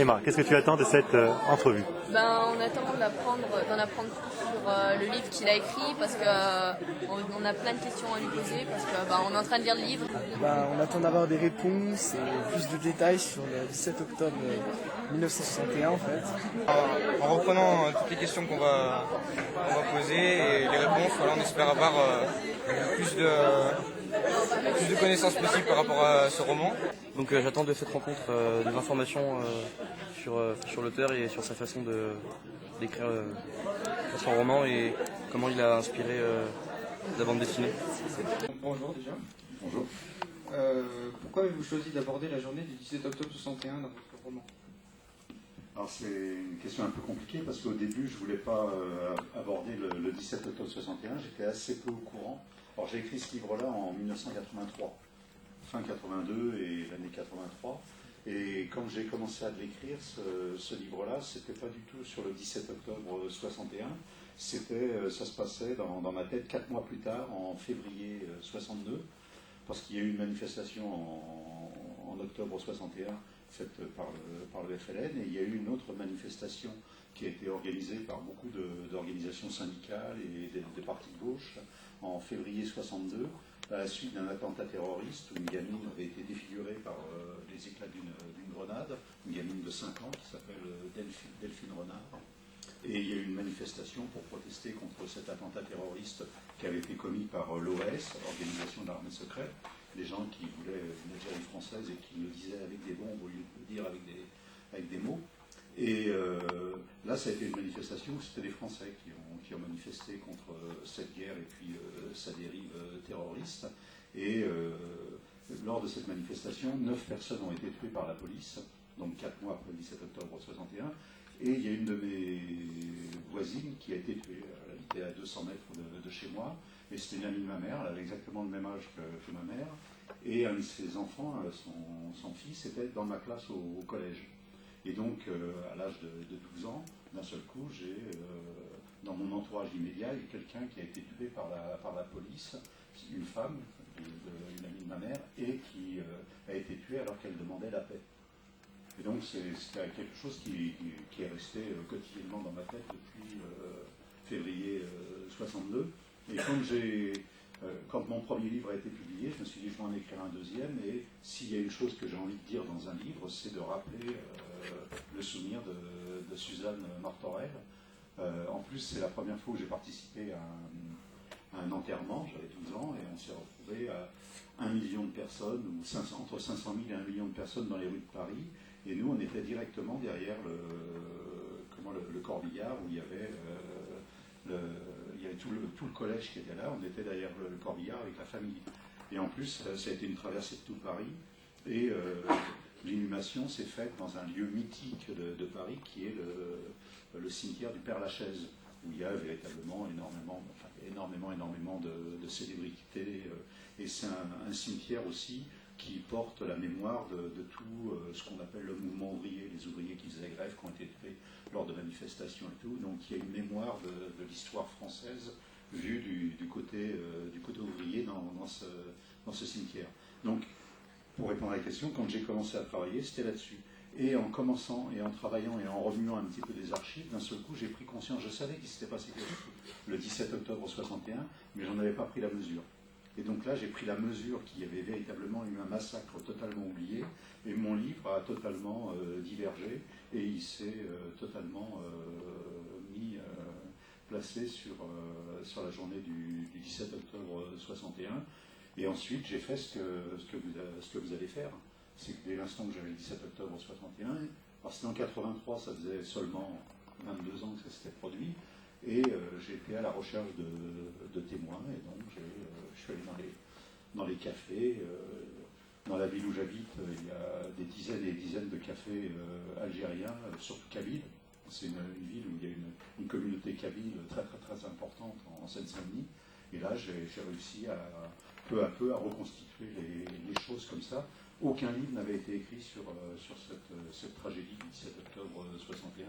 Emma, qu'est-ce que tu attends de cette entrevue? On attend d'en apprendre plus sur le livre qu'il a écrit parce qu'on a plein de questions à lui poser parce qu'on est en train de lire le livre. On attend d'avoir des réponses et plus de détails sur le 17 octobre 1961 en fait. En reprenant toutes les questions qu'on va poser et les réponses, voilà, on espère avoir plus de connaissances possibles par rapport à ce roman. Donc j'attends de cette rencontre des informations sur l'auteur et sur sa façon d'écrire son roman et comment il a inspiré la bande dessinée. Bonjour déjà. Bonjour. Pourquoi avez-vous choisi d'aborder la journée du 17 octobre 61 dans votre roman? Alors c'est une question un peu compliquée parce qu'au début je ne voulais pas aborder le 17 octobre 61, j'étais assez peu au courant. Alors j'ai écrit ce livre-là en 1983, fin 82 et l'année 83. Et quand j'ai commencé à l'écrire, ce livre-là, c'était pas du tout sur le 17 octobre 61, ça se passait dans ma tête 4 mois plus tard, en février 62, parce qu'il y a eu une manifestation en octobre 61 faite par le FLN, et il y a eu une autre manifestation qui a été organisée par beaucoup d'organisations syndicales et des partis de gauche en février 62, à la suite d'un attentat terroriste où une gamine avait été défigurée par les éclats d'une grenade, une gamine de 5 ans qui s'appelle Delphine Renard. Et il y a eu une manifestation pour protester contre cet attentat terroriste qui avait été commis par l'OAS, Organisation de l'armée secrète, les gens qui voulaient une Algérie française et qui le disaient avec des bombes au lieu de le dire avec des mots. Et là, ça a été une manifestation où c'était des Français qui ont manifesté contre cette guerre et puis sa dérive terroriste. Et lors de cette manifestation, 9 personnes ont été tuées par la police, donc 4 mois après le 17 octobre 61. Et il y a une de mes voisines qui a été tuée. Elle habitait à 200 mètres de chez moi. Et c'était une amie de ma mère, elle avait exactement le même âge que ma mère. Et un de ses enfants, son fils, était dans ma classe au collège. Et donc, à l'âge de 12 ans, d'un seul coup, j'ai, dans mon entourage immédiat, il y a quelqu'un qui a été tué par la police, une femme, une amie de ma mère, et qui a été tuée alors qu'elle demandait la paix. Et donc, c'est quelque chose qui est resté quotidiennement dans ma tête depuis février 62. Et quand mon premier livre a été publié, je me suis dit, je vais en écrire un deuxième, et s'il y a une chose que j'ai envie de dire dans un livre, c'est de rappeler le souvenir de Suzanne Martorell. En plus, c'est la première fois où j'ai participé à un enterrement, j'avais 12 ans, et on s'est retrouvé à 1 million de personnes, ou entre 500 000 et 1 million de personnes dans les rues de Paris, et nous, on était directement derrière le corbillard, où il y avait tout le collège qui était là, on était derrière le corbillard avec la famille. Et en plus, ça a été une traversée de tout Paris, et l'inhumation s'est faite dans un lieu mythique de Paris, qui est le cimetière du Père-Lachaise, où il y a véritablement énormément de célébrités, et c'est un cimetière aussi qui porte la mémoire de tout ce qu'on appelle le mouvement ouvrier, les ouvriers qui faisaient grève, qui ont été tués lors de manifestations et tout. Donc il y a une mémoire de l'histoire française vue du côté ouvrier dans ce cimetière. Donc, pour répondre à la question, quand j'ai commencé à travailler, c'était là-dessus. Et en commençant, et en travaillant, et en remuant un petit peu des archives, d'un seul coup, j'ai pris conscience, je savais qu'il s'était passé quelque chose le 17 octobre 61, mais j'en avais pas pris la mesure. Et donc là, j'ai pris la mesure qu'il y avait véritablement eu un massacre totalement oublié, et mon livre a totalement divergé, et il s'est totalement placé sur la journée du 17 octobre 61. Et ensuite, j'ai fait ce que vous allez faire. C'est que dès l'instant que j'avais le 17 octobre 61, alors c'était en 83, ça faisait seulement 22 ans que ça s'était produit, et j'étais à la recherche de témoins, et donc je suis allé dans les cafés. Dans la ville où j'habite, il y a des dizaines et des dizaines de cafés algériens, surtout kabyles. C'est une ville où il y a une communauté kabyle très importante en Seine-Saint-Denis. Et là, j'ai réussi peu à peu à reconstituer les choses comme ça. Aucun livre n'avait été écrit sur cette tragédie du 17 octobre 61